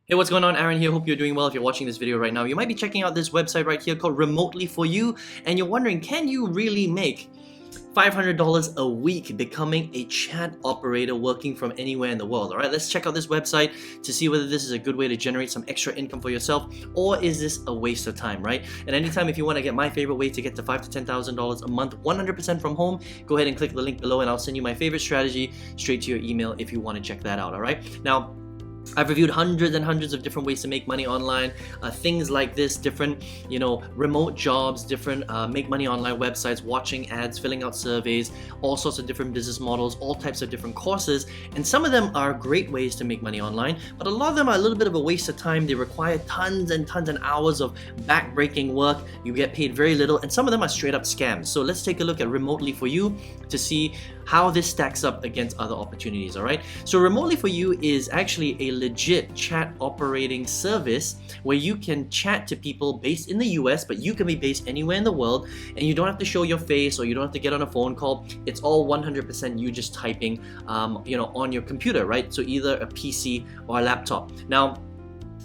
Hey, what's going on? Aaron here. Hope you're doing well. If you're watching this video right now, you might be checking out this website right here called Remotely4u, and you're wondering, can you really make $500 a week becoming a chat operator working from anywhere in the world? All right, let's check out this website to see whether this is a good way to generate some extra income for yourself, or is this a waste of time, right? And anytime, if you want to get my favorite way to get to $5,000 to $10,000 a month, 100% from home, go ahead and click the link below, and I'll send you my favorite strategy straight to your email if you want to check that out. All right, now, I've reviewed hundreds and hundreds of different ways to make money online, things like this, different, remote jobs, different make money online websites, watching ads, filling out surveys, all sorts of different business models, all types of different courses, and some of them are great ways to make money online, but a lot of them are a little bit of a waste of time. They require tons and tons and hours of back-breaking work. You get paid very little, and some of them are straight up scams. So let's take a look at Remotely4u to see how this stacks up against other opportunities. All right, so Remotely4u is actually a legit chat operating service where you can chat to people based in the US, but you can be based anywhere in the world, and you don't have to show your face, or you don't have to get on a phone call. It's all 100% you just typing on your computer, right? So either a PC or a laptop. Now,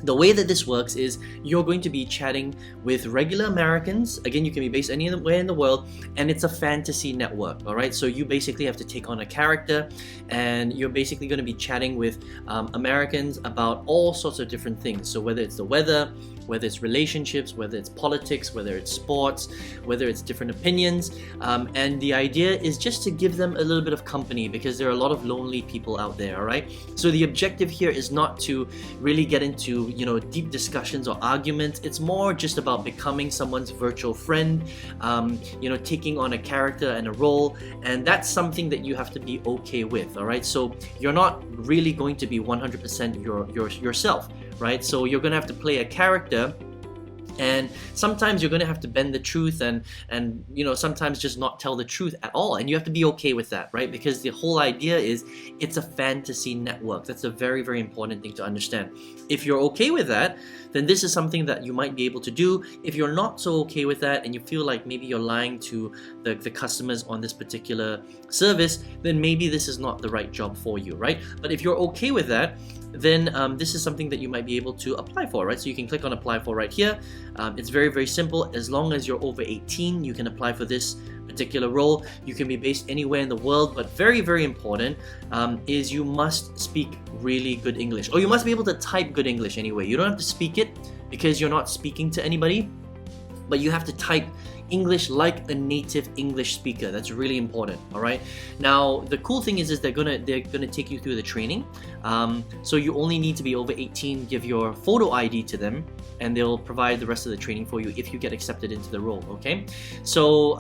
the way that this works is you're going to be chatting with regular Americans. Again, you can be based anywhere in the world, and it's a fantasy network, all right? So you basically have to take on a character, and you're basically going to be chatting with Americans about all sorts of different things. So whether it's the weather, whether it's relationships, whether it's politics, whether it's sports, whether it's different opinions, and the idea is just to give them a little bit of company, because there are a lot of lonely people out there, all right? So the objective here is not to really get into deep discussions or arguments. It's more just about becoming someone's virtual friend, taking on a character and a role, and that's something that you have to be okay with, all right? So you're not really going to be 100% yourself, right? So you're going to have to play a character, and sometimes you're going to have to bend the truth and sometimes just not tell the truth at all, and you have to be okay with that, right? Because the whole idea is it's a fantasy network. That's a very, very important thing to understand. If you're okay with that, then this is something that you might be able to do. If you're not so okay with that, and you feel like maybe you're lying to the customers on this particular service, then maybe this is not the right job for you, right? But if you're okay with that, then this is something that you might be able to apply for, right? So you can click on apply for right here. It's very, very simple. As long as you're over 18, you can apply for this particular role. You can be based anywhere in the world, but very, very important is you must speak really good English, or you must be able to type good English anyway. You don't have to speak it because you're not speaking to anybody, but you have to type English like a native English speaker. That's really important. All right. Now, the cool thing is they're gonna take you through the training. So you only need to be over 18. Give your photo ID to them, and they'll provide the rest of the training for you if you get accepted into the role. Okay. So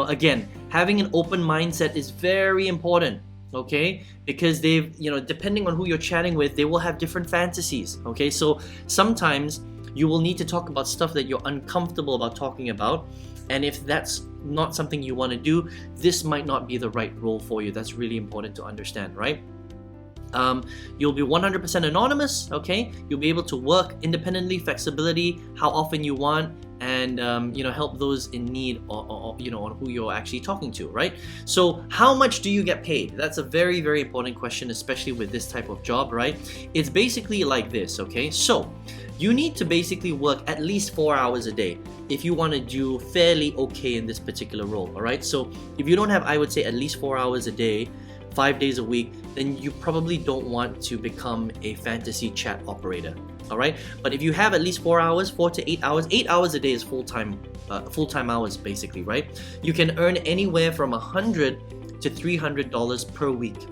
again, having an open mindset is very important. Okay, because they've depending on who you're chatting with, they will have different fantasies. Okay, so sometimes you will need to talk about stuff that you're uncomfortable about talking about. And if that's not something you want to do, this might not be the right role for you. That's really important to understand, right? You'll be 100% anonymous, okay? You'll be able to work independently, flexibility, how often you want, and help those in need, or on who you're actually talking to, right? So how much do you get paid? That's a very, very important question, especially with this type of job, right? It's basically like this, okay? So you need to basically work at least 4 hours a day if you want to do fairly okay in this particular role, all right? So if you don't have, I would say, at least 4 hours a day, 5 days a week, then you probably don't want to become a fantasy chat operator, all right? But if you have at least 4 hours, 4 to 8 hours, 8 hours a day is full-time hours basically, right? You can earn anywhere from $100 to $300 per week.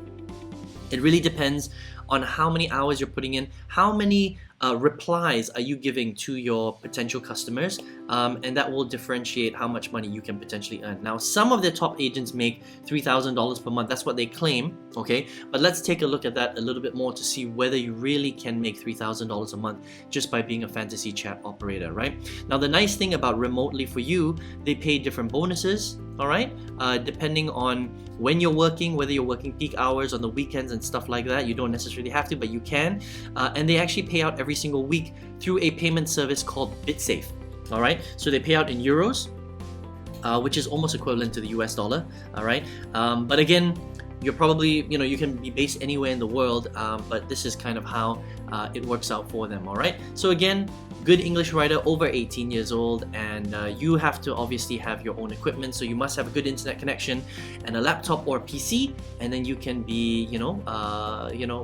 It really depends on how many hours you're putting in, how many replies are you giving to your potential customers, and that will differentiate how much money you can potentially earn. Now, some of the top agents make $3,000 per month. That's what they claim, okay? But let's take a look at that a little bit more to see whether you really can make $3,000 a month just by being a fantasy chat operator, right? Now, the nice thing about Remotely4u, they pay different bonuses, all right? Depending on when you're working, whether you're working peak hours on the weekends and stuff like that. You don't necessarily have to, but you can. And they actually pay out every single week through a payment service called BitSafe. All right, so they pay out in euros, which is almost equivalent to the US dollar. All right, but again, you're probably, you can be based anywhere in the world, but this is kind of how it works out for them, all right? So again, good English writer, over 18 years old, and you have to obviously have your own equipment, so you must have a good internet connection and a laptop or a PC, and then you can be,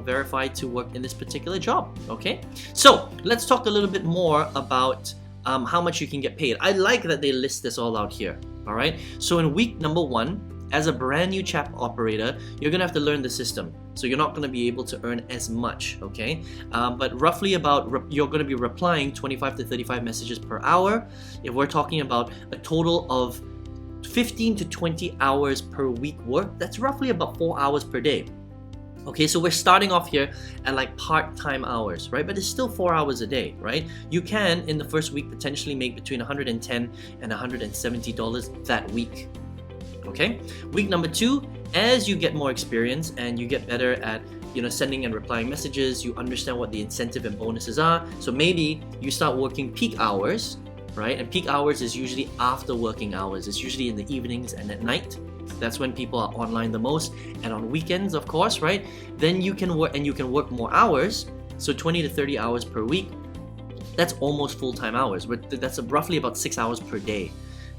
verified to work in this particular job, okay? So let's talk a little bit more about how much you can get paid. I like that they list this all out here, all right? So in week number 1, as a brand new chat operator, you're gonna have to learn the system. So you're not gonna be able to earn as much, okay? But roughly you're gonna be replying 25 to 35 messages per hour. If we're talking about a total of 15 to 20 hours per week work, that's roughly about 4 hours per day. Okay, so we're starting off here at like part-time hours, right? But it's still 4 hours a day, right? You can, in the first week, potentially make between $110 and $170 that week. Okay, week number 2, as you get more experience and you get better at sending and replying messages, you understand what the incentive and bonuses are. So maybe you start working peak hours, right? And peak hours is usually after working hours. It's usually in the evenings and at night. That's when people are online the most, and on weekends, of course, right? Then you can work more hours, so 20 to 30 hours per week. That's almost full-time hours, but that's roughly about 6 hours per day.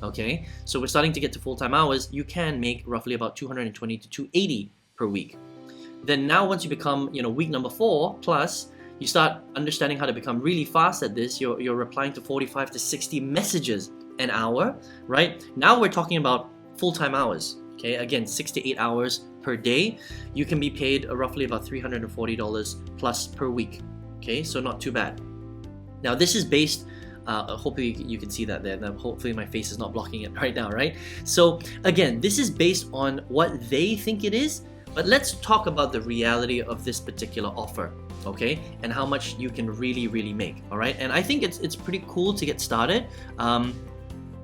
Okay, so we're starting to get to full-time hours. You can make roughly about 220 to 280 per week. Then now once you become, week number 4 plus, you start understanding how to become really fast at this. You're replying to 45 to 60 messages an hour, right? Now we're talking about full-time hours. Okay, again, 6 to 8 hours per day. You can be paid roughly about $340 plus per week. Okay, so not too bad. Now this is based, hopefully you can see that there. Now, hopefully my face is not blocking it right now, right? So again, this is based on what they think it is, but let's talk about the reality of this particular offer, okay? And how much you can really make, all right? And I think it's pretty cool to get started.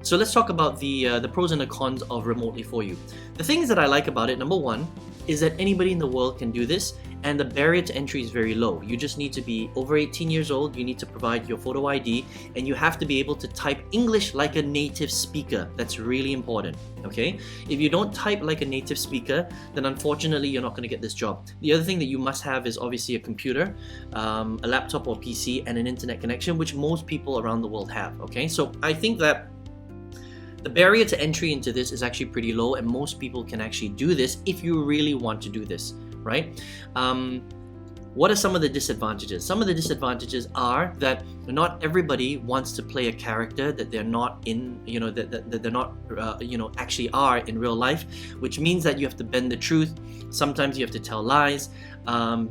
So let's talk about the pros and the cons of Remotely4u. The things that I like about it, number 1, is that anybody in the world can do this, and the barrier to entry is very low. You just need to be over 18 years old, you need to provide your photo ID, and you have to be able to type English like a native speaker. That's really important, okay? If you don't type like a native speaker, then unfortunately you're not going to get this job. The other thing that you must have is obviously a computer, a laptop or PC, and an internet connection, which most people around the world have, okay? So I think that the barrier to entry into this is actually pretty low, and most people can actually do this if you really want to do this, right? What are some of the disadvantages? Some of the disadvantages are that not everybody wants to play a character that they're not in, that they're not, actually are in real life, which means that you have to bend the truth. Sometimes you have to tell lies,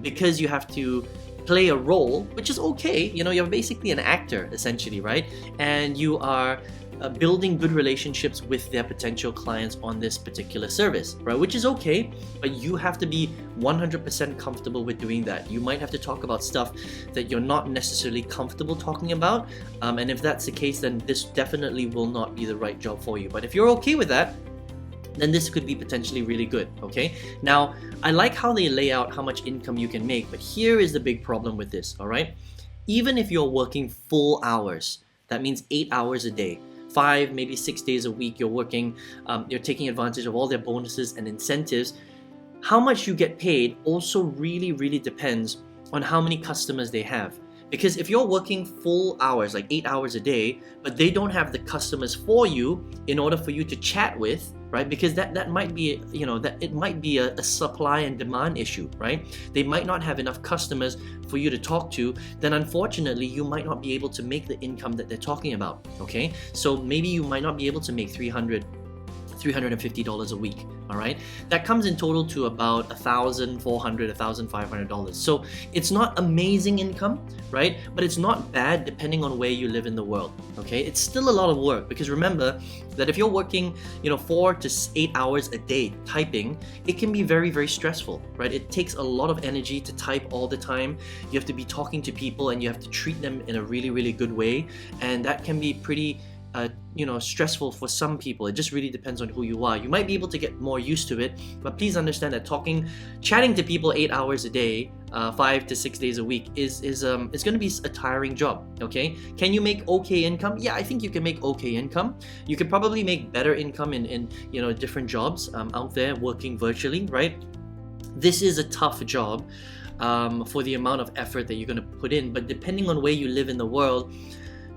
because you have to play a role, which is okay. You're basically an actor, essentially, right? And you are building good relationships with their potential clients on this particular service, right? Which is okay, but you have to be 100% comfortable with doing that. You might have to talk about stuff that you're not necessarily comfortable talking about, and if that's the case, then this definitely will not be the right job for you. But if you're okay with that, then this could be potentially really good, okay? Now, I like how they lay out how much income you can make, but here is the big problem with this, all right? Even if you're working full hours, that means 8 hours a day, 5, maybe 6 days a week, you're working, you're taking advantage of all their bonuses and incentives. How much you get paid also really depends on how many customers they have. Because if you're working full hours, like 8 hours a day, but they don't have the customers for you in order for you to chat with, right? Because that might be, that it might be a supply and demand issue, right? They might not have enough customers for you to talk to, then unfortunately you might not be able to make the income that they're talking about, okay? So maybe you might not be able to make $350 a week, all right? That comes in total to about $1,400, $1,500. So it's not amazing income, right? But it's not bad depending on where you live in the world, okay? It's still a lot of work, because remember that if you're working, 4 to 8 hours a day typing, it can be very stressful, right? It takes a lot of energy to type all the time. You have to be talking to people and you have to treat them in a really good way, and that can be pretty stressful for some people. It just really depends on who you are. You might be able to get more used to it, but please understand that chatting to people 8 hours a day, 5 to 6 days a week is going to be a tiring job, okay? Can you make okay income? Yeah, I think you can make okay income. You could probably make better income in different jobs out there working virtually, right? This is a tough job for the amount of effort that you're going to put in, but depending on where you live in the world,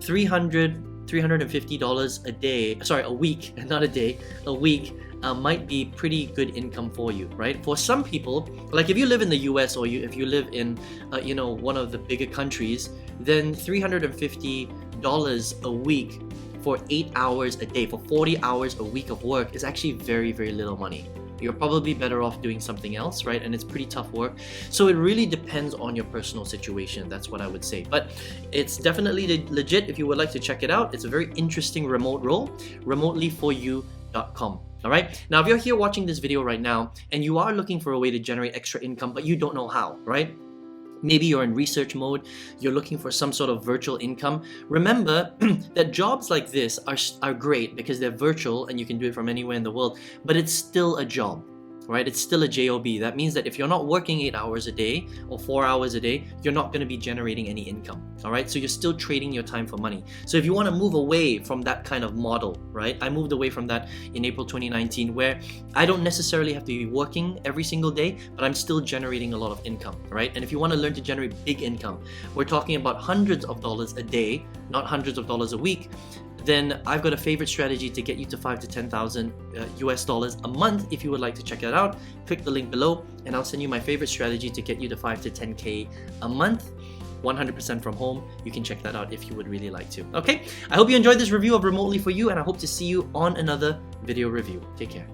$350 a day, sorry, a week, not a day, a week, might be pretty good income for you, right? For some people, like if you live in the US or if you live in, one of the bigger countries, then $350 a week for 8 hours a day, for 40 hours a week of work is actually very, very little money. You're probably better off doing something else, right? And it's pretty tough work. So it really depends on your personal situation. That's what I would say. But it's definitely legit if you would like to check it out. It's a very interesting remote role, Remotely4u.com. All right. Now, if you're here watching this video right now and you are looking for a way to generate extra income, but you don't know how, right? Maybe you're in research mode, you're looking for some sort of virtual income. Remember that jobs like this are great because they're virtual and you can do it from anywhere in the world, but it's still a job, right? It's still a job. That means that if you're not working 8 hours a day or 4 hours a day, you're not going to be generating any income, all right? So you're still trading your time for money. So if you want to move away from that kind of model, right? I moved away from that in April 2019, where I don't necessarily have to be working every single day, but I'm still generating a lot of income, right? And if you want to learn to generate big income, we're talking about hundreds of dollars a day, not hundreds of dollars a week, then I've got a favorite strategy to get you to $5,000 to $10,000 US dollars a month. If you would like to check it out, click the link below and I'll send you my favorite strategy to get you to $5,000 to $10,000 a month, 100% from home. You can check that out if you would really like to. Okay, I hope you enjoyed this review of Remotely4u, and I hope to see you on another video review. Take care.